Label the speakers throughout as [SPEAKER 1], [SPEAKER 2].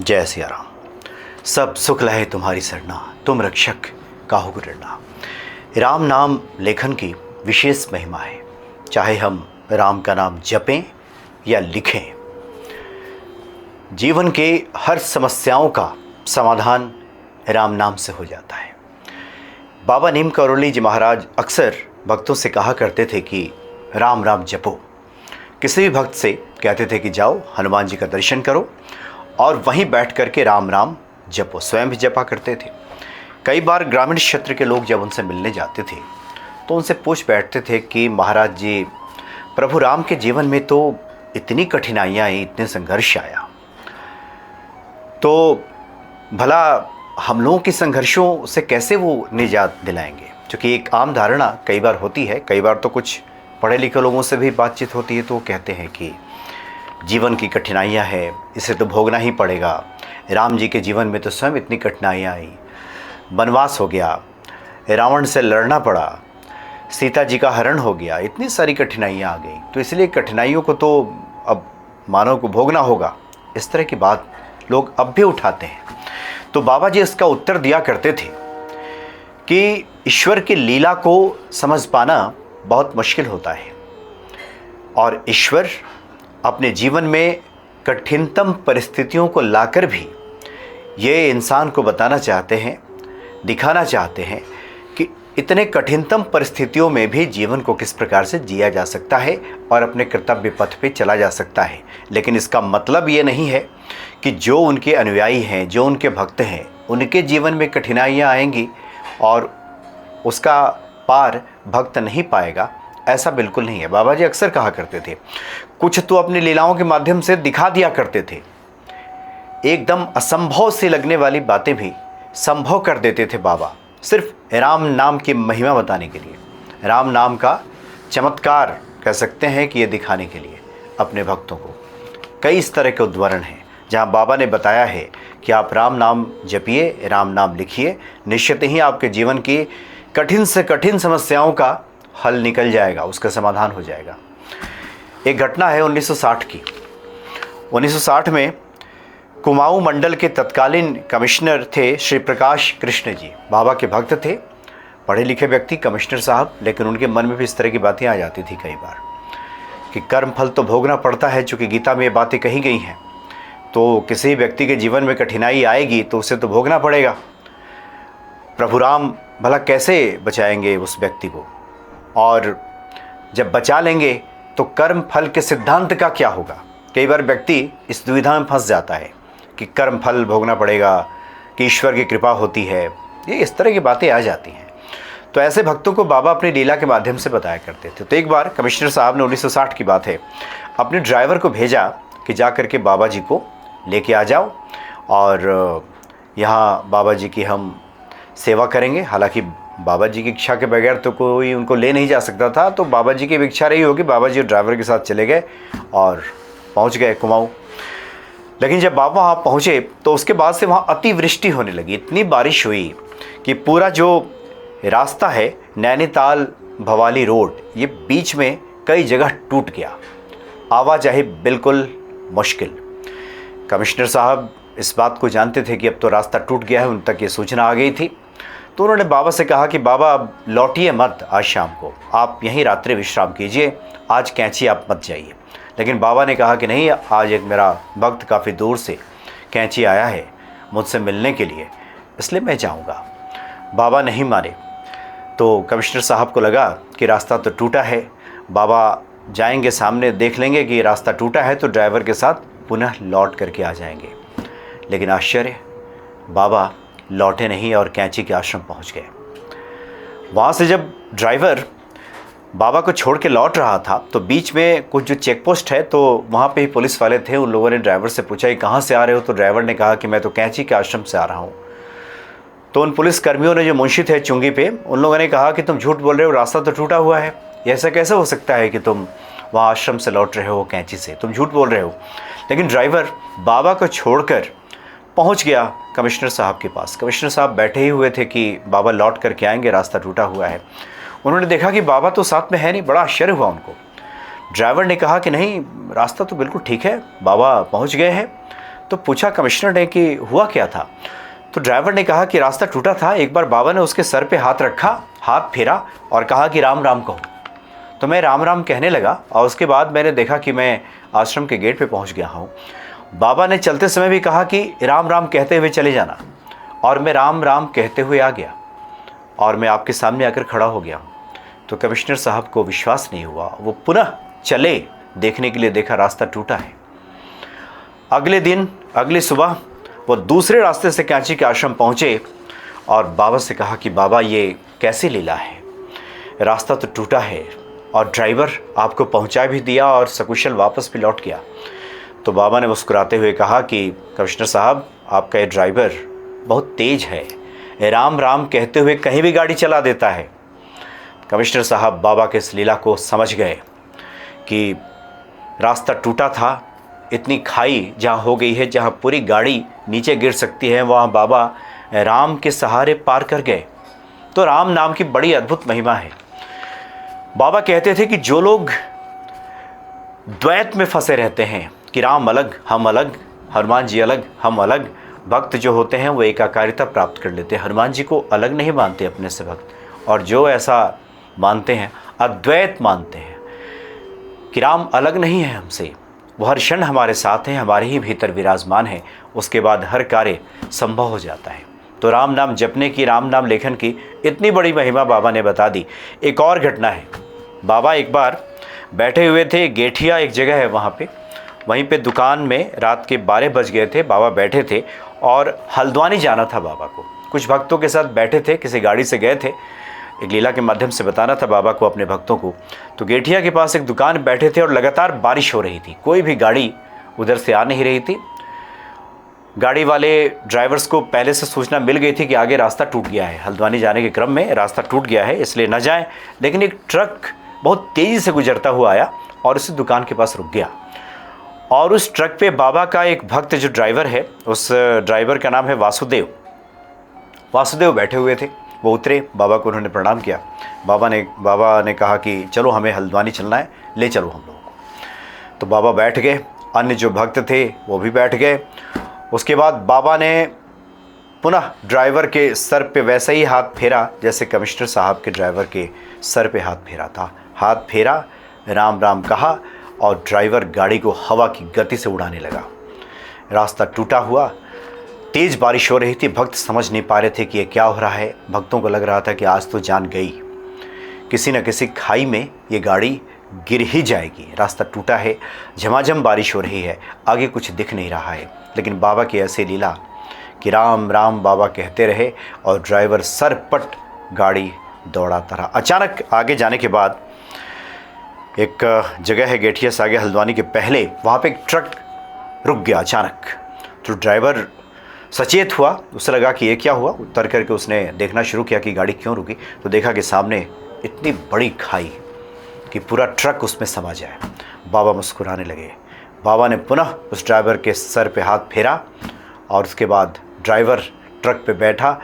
[SPEAKER 1] जय सिया राम। सब सुख लहे तुम्हारी सरना, तुम रक्षक काहू को डरना। राम नाम लेखन की विशेष महिमा है। चाहे हम राम का नाम जपें या लिखें, जीवन के हर समस्याओं का समाधान राम नाम से हो जाता है। बाबा नीम करौली जी महाराज अक्सर भक्तों से कहा करते थे कि राम राम जपो। किसी भी भक्त से कहते थे कि जाओ हनुमान जी का दर्शन करो और वहीं बैठ कर के राम राम जपो। स्वयं भी जपा करते थे। कई बार ग्रामीण क्षेत्र के लोग जब उनसे मिलने जाते थे तो उनसे पूछ बैठते थे कि महाराज जी, प्रभु राम के जीवन में तो इतनी कठिनाइयाँ आई, इतने संघर्ष आया, तो भला हम लोगों के संघर्षों से कैसे वो निजात दिलाएंगे। क्योंकि एक आम धारणा कई बार होती है, कई बार तो कुछ पढ़े लिखे लोगों से भी बातचीत होती है तो वो कहते हैं कि जीवन की कठिनाइयाँ हैं, इसे तो भोगना ही पड़ेगा। राम जी के जीवन में तो स्वयं इतनी कठिनाइयाँ आई, वनवास हो गया, रावण से लड़ना पड़ा, सीता जी का हरण हो गया, इतनी सारी कठिनाइयाँ आ गई, तो इसलिए कठिनाइयों को तो अब मानव को भोगना होगा। इस तरह की बात लोग अब भी उठाते हैं। तो बाबा जी इसका उत्तर दिया करते थे कि ईश्वर की लीला को समझ पाना बहुत मुश्किल होता है और ईश्वर अपने जीवन में कठिनतम परिस्थितियों को लाकर भी ये इंसान को बताना चाहते हैं, दिखाना चाहते हैं कि इतने कठिनतम परिस्थितियों में भी जीवन को किस प्रकार से जिया जा सकता है और अपने कर्तव्य पथ पे चला जा सकता है। लेकिन इसका मतलब ये नहीं है कि जो उनके अनुयायी हैं, जो उनके भक्त हैं, उनके जीवन में कठिनाइयाँ आएंगी और उसका पार भक्त नहीं पाएगा, ऐसा बिल्कुल नहीं है। बाबा जी अक्सर कहा करते थे, कुछ तो अपनी लीलाओं के माध्यम से दिखा दिया करते थे। एकदम असंभव से लगने वाली बातें भी संभव कर देते थे बाबा, सिर्फ राम नाम की महिमा बताने के लिए, राम नाम का चमत्कार कह सकते हैं कि ये दिखाने के लिए अपने भक्तों को। कई इस तरह के उदाहरण हैं जहाँ बाबा ने बताया है कि आप राम नाम जपिए, राम नाम लिखिए, निश्चित ही आपके जीवन की कठिन से कठिन समस्याओं का हल निकल जाएगा, उसका समाधान हो जाएगा। एक घटना है 1960 की। 1960 में कुमाऊं मंडल के तत्कालीन कमिश्नर थे श्री प्रकाश कृष्ण जी। बाबा के भक्त थे, पढ़े लिखे व्यक्ति, कमिश्नर साहब, लेकिन उनके मन में भी इस तरह की बातें आ जाती थी कई बार कि कर्म फल तो भोगना पड़ता है। चूँकि गीता में ये बातें कही गई हैं तो किसी व्यक्ति के जीवन में कठिनाई आएगी तो उसे तो भोगना पड़ेगा। प्रभु राम भला कैसे बचाएंगे उस व्यक्ति को, और जब बचा लेंगे तो कर्म फल के सिद्धांत का क्या होगा। कई बार व्यक्ति इस दुविधा में फंस जाता है कि कर्म फल भोगना पड़ेगा, कि ईश्वर की कृपा होती है, ये इस तरह की बातें आ जाती हैं। तो ऐसे भक्तों को बाबा अपनी लीला के माध्यम से बताया करते थे। तो एक बार कमिश्नर साहब ने 1960 की बात है, अपने ड्राइवर को भेजा कि जा करके बाबा जी को लेके आ जाओ और यहाँ बाबा जी की हम सेवा करेंगे। हालांकि बाबा जी की इच्छा के बगैर तो कोई उनको ले नहीं जा सकता था, तो बाबा जी की इच्छा रही होगी। बाबा जी ड्राइवर के साथ चले गए और पहुंच गए कुमाऊं। लेकिन जब बाबा वहाँ पहुँचे तो उसके बाद से वहाँ अतिवृष्टि होने लगी। इतनी बारिश हुई कि पूरा जो रास्ता है नैनीताल भवाली रोड, ये बीच में कई जगह टूट गया, आवाजाही बिल्कुल मुश्किल। कमिश्नर साहब इस बात को जानते थे कि अब तो रास्ता टूट गया है, उन तक ये सूचना आ गई थी। तो उन्होंने बाबा से कहा कि बाबा अब लौटिए मत, आज शाम को आप यहीं रात्रि विश्राम कीजिए, आज कैंची आप मत जाइए। लेकिन बाबा ने कहा कि नहीं, आज एक मेरा भक्त काफ़ी दूर से कैंची आया है मुझसे मिलने के लिए, इसलिए मैं जाऊंगा। बाबा नहीं माने। तो कमिश्नर साहब को लगा कि रास्ता तो टूटा है, बाबा जाएंगे सामने देख लेंगे कि रास्ता टूटा है तो ड्राइवर के साथ पुनः लौट करके आ जाएंगे। लेकिन आश्चर्य, बाबा लौटे नहीं और कैंची के आश्रम पहुंच गए। वहाँ से जब ड्राइवर बाबा को छोड़ के लौट रहा था तो बीच में कुछ जो चेक पोस्ट है तो वहाँ पे ही पुलिस वाले थे। उन लोगों ने ड्राइवर से पूछा कि कहाँ से आ रहे हो, तो ड्राइवर ने कहा कि मैं तो कैंची के आश्रम से आ रहा हूँ। तो उन पुलिस कर्मियों ने, जो मुंशी थे चुंगी पे, उन लोगों ने कहा कि तुम झूठ बोल रहे हो, रास्ता तो टूटा हुआ है, ऐसा कैसे हो सकता है कि तुम वहाँ आश्रम से लौट रहे हो कैंची से, तुम झूठ बोल रहे हो। लेकिन ड्राइवर बाबा को छोड़कर पहुंच गया कमिश्नर साहब के पास। कमिश्नर साहब बैठे ही हुए थे कि बाबा लौट करके आएंगे, रास्ता टूटा हुआ है। उन्होंने देखा कि बाबा तो साथ में है नहीं, बड़ा आश्चर्य हुआ उनको। ड्राइवर ने कहा कि नहीं, रास्ता तो बिल्कुल ठीक है, बाबा पहुंच गए हैं। तो पूछा कमिश्नर ने कि हुआ क्या था। तो ड्राइवर ने कहा कि रास्ता टूटा था, एक बार बाबा ने उसके सर पे हाथ रखा, हाथ फेरा और कहा कि राम राम कहो। तो मैं राम राम कहने लगा और उसके बाद मैंने देखा कि मैं आश्रम के गेट पे पहुंच गया हूँ। बाबा ने चलते समय भी कहा कि राम राम कहते हुए चले जाना, और मैं राम राम कहते हुए आ गया और मैं आपके सामने आकर खड़ा हो गया हूँ। तो कमिश्नर साहब को विश्वास नहीं हुआ, वो पुनः चले देखने के लिए, देखा रास्ता टूटा है। अगले दिन अगली सुबह वो दूसरे रास्ते से कांची के आश्रम पहुँचे और बाबा से कहा कि बाबा ये कैसी लीला है, रास्ता तो टूटा है और ड्राइवर आपको पहुंचा भी दिया और सकुशल वापस भी लौट गया। तो बाबा ने मुस्कुराते हुए कहा कि कमिश्नर साहब, आपका ये ड्राइवर बहुत तेज है, राम राम कहते हुए कहीं भी गाड़ी चला देता है। कमिश्नर साहब बाबा के इस लीला को समझ गए कि रास्ता टूटा था, इतनी खाई जहाँ हो गई है, जहाँ पूरी गाड़ी नीचे गिर सकती है, वहाँ बाबा राम के सहारे पार कर गए। तो राम नाम की बड़ी अद्भुत महिमा है। बाबा कहते थे कि जो लोग द्वैत में फंसे रहते हैं कि राम अलग हम अलग, हनुमान जी अलग हम अलग, भक्त जो होते हैं वो एकाकारिता प्राप्त कर लेते हैं। हनुमान जी को अलग नहीं मानते अपने से भक्त, और जो ऐसा मानते हैं, अद्वैत मानते हैं कि राम अलग नहीं है हमसे, वो हर क्षण हमारे साथ हैं, हमारे ही भीतर विराजमान है, उसके बाद हर कार्य संभव हो जाता है। तो राम नाम जपने की, राम नाम लेखन की इतनी बड़ी महिमा बाबा ने बता दी। एक और घटना है, बाबा एक बार बैठे हुए थे, गेठिया एक जगह है वहाँ पे, वहीं पे दुकान में रात के 12 बज गए थे, बाबा बैठे थे और हल्द्वानी जाना था बाबा को। कुछ भक्तों के साथ बैठे थे, किसी गाड़ी से गए थे, एक लीला के माध्यम से बताना था बाबा को अपने भक्तों को। तो गेठिया के पास एक दुकान बैठे थे और लगातार बारिश हो रही थी, कोई भी गाड़ी उधर से आ नहीं रही थी। गाड़ी वाले ड्राइवर्स को पहले से सूचना मिल गई थी कि आगे रास्ता टूट गया है, हल्द्वानी जाने के क्रम में रास्ता टूट गया है, इसलिए न जाएं। लेकिन एक ट्रक बहुत तेज़ी से गुजरता हुआ आया और उस दुकान के पास रुक गया, और उस ट्रक पे बाबा का एक भक्त जो ड्राइवर है, उस ड्राइवर का नाम है वासुदेव। वासुदेव बैठे हुए थे, वो उतरे, बाबा को उन्होंने प्रणाम किया। बाबा ने कहा कि चलो हमें हल्द्वानी चलना है, ले चलो हम लोगों को। तो बाबा बैठ गए, अन्य जो भक्त थे वो भी बैठ गए। उसके बाद बाबा ने पुनः ड्राइवर के सर पे वैसे ही हाथ फेरा जैसे कमिश्नर साहब के ड्राइवर के सर पे हाथ फेरा था। हाथ फेरा, राम राम कहा और ड्राइवर गाड़ी को हवा की गति से उड़ाने लगा। रास्ता टूटा हुआ, तेज़ बारिश हो रही थी, भक्त समझ नहीं पा रहे थे कि ये क्या हो रहा है। भक्तों को लग रहा था कि आज तो जान गई, किसी न किसी खाई में ये गाड़ी गिर ही जाएगी। रास्ता टूटा है, झमाझम बारिश हो रही है, आगे कुछ दिख नहीं रहा है। लेकिन बाबा की ऐसी लीला कि राम राम बाबा कहते रहे और ड्राइवर सरपट गाड़ी दौड़ाता रहा। अचानक आगे जाने के बाद एक जगह है गेठिया से आगे, हल्द्वानी के पहले, वहाँ पे एक ट्रक रुक गया अचानक। तो ड्राइवर सचेत हुआ, उसे लगा कि ये क्या हुआ। उतर करके उसने देखना शुरू किया कि गाड़ी क्यों रुकी। तो देखा कि सामने इतनी बड़ी खाई कि पूरा ट्रक उसमें समा जाए। बाबा मुस्कुराने लगे। बाबा ने पुनः उस ड्राइवर के सर पे हाथ फेरा और उसके बाद ड्राइवर ट्रक पे बैठा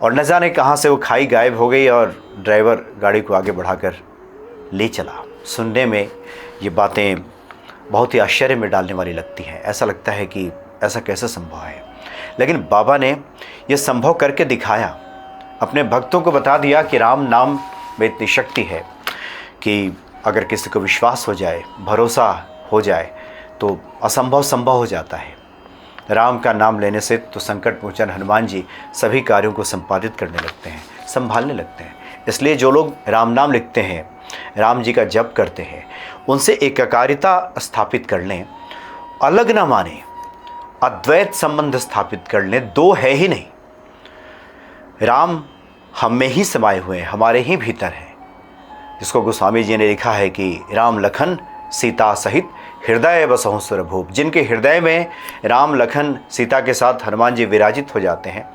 [SPEAKER 1] और न जाने कहाँ से वो खाई गायब हो गई और ड्राइवर गाड़ी को आगे बढ़ाकर ले चला। सुनने में ये बातें बहुत ही आश्चर्य में डालने वाली लगती हैं। ऐसा लगता है कि ऐसा कैसे संभव है, लेकिन बाबा ने ये संभव करके दिखाया। अपने भक्तों को बता दिया कि राम नाम में इतनी शक्ति है कि अगर किसी को विश्वास हो जाए, भरोसा हो जाए तो असंभव संभव हो जाता है। राम का नाम लेने से तो संकट मोचन हनुमान जी सभी कार्यों को संपादित करने लगते हैं, संभालने लगते हैं। इसलिए जो लोग राम नाम लिखते हैं, राम जी का जप करते हैं, उनसे एकाकारिता स्थापित कर लें, अलग ना माने, अद्वैत संबंध स्थापित कर लें। दो है ही नहीं, राम हम में ही समाये हुए हैं, हमारे ही भीतर हैं। जिसको गोस्वामी जी ने लिखा है कि राम लखन सीता सहित हृदय बसहु सुरभूप। जिनके हृदय में राम लखन सीता के साथ हनुमान जी विराजित हो जाते हैं,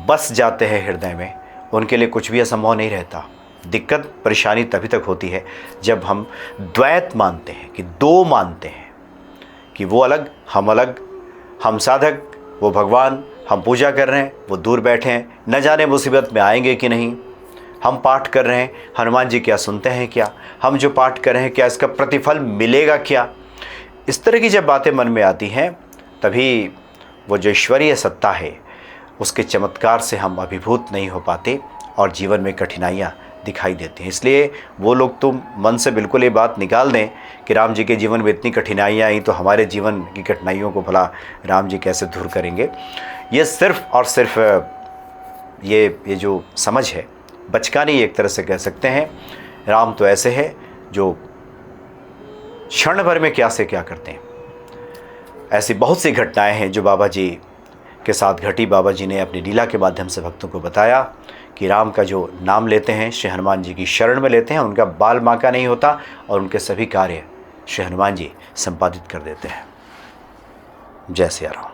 [SPEAKER 1] बस जाते हैं हृदय में, उनके लिए कुछ भी असंभव नहीं रहता। दिक्कत परेशानी तभी तक होती है जब हम द्वैत मानते हैं, कि दो मानते हैं, कि वो अलग हम अलग, हम साधक वो भगवान, हम पूजा कर रहे हैं वो दूर बैठे हैं, न जाने मुसीबत में आएंगे कि नहीं। हम पाठ कर रहे हैं, हनुमान जी क्या सुनते हैं क्या, हम जो पाठ कर रहे हैं क्या इसका प्रतिफल मिलेगा क्या। इस तरह की जब बातें मन में आती हैं तभी वो जो ईश्वरीय सत्ता है उसके चमत्कार से हम अभिभूत नहीं हो पाते और जीवन में कठिनाइयाँ दिखाई देती हैं। इसलिए वो लोग तो मन से बिल्कुल ये बात निकाल दें कि राम जी के जीवन में इतनी कठिनाइयाँ आई तो हमारे जीवन की कठिनाइयों को भला राम जी कैसे दूर करेंगे। ये सिर्फ़ और सिर्फ ये जो समझ है बचकानी एक तरह से कह सकते हैं। राम तो ऐसे है जो क्षण भर में क्या से क्या करते हैं। ऐसी बहुत सी घटनाएं हैं जो बाबा जी के साथ घटी। बाबा जी ने अपनी लीला के माध्यम से भक्तों को बताया कि राम का जो नाम लेते हैं, श्री हनुमान जी की शरण में लेते हैं, उनका बाल बांका नहीं होता और उनके सभी कार्य श्री हनुमान जी संपादित कर देते हैं। जय सिया राम।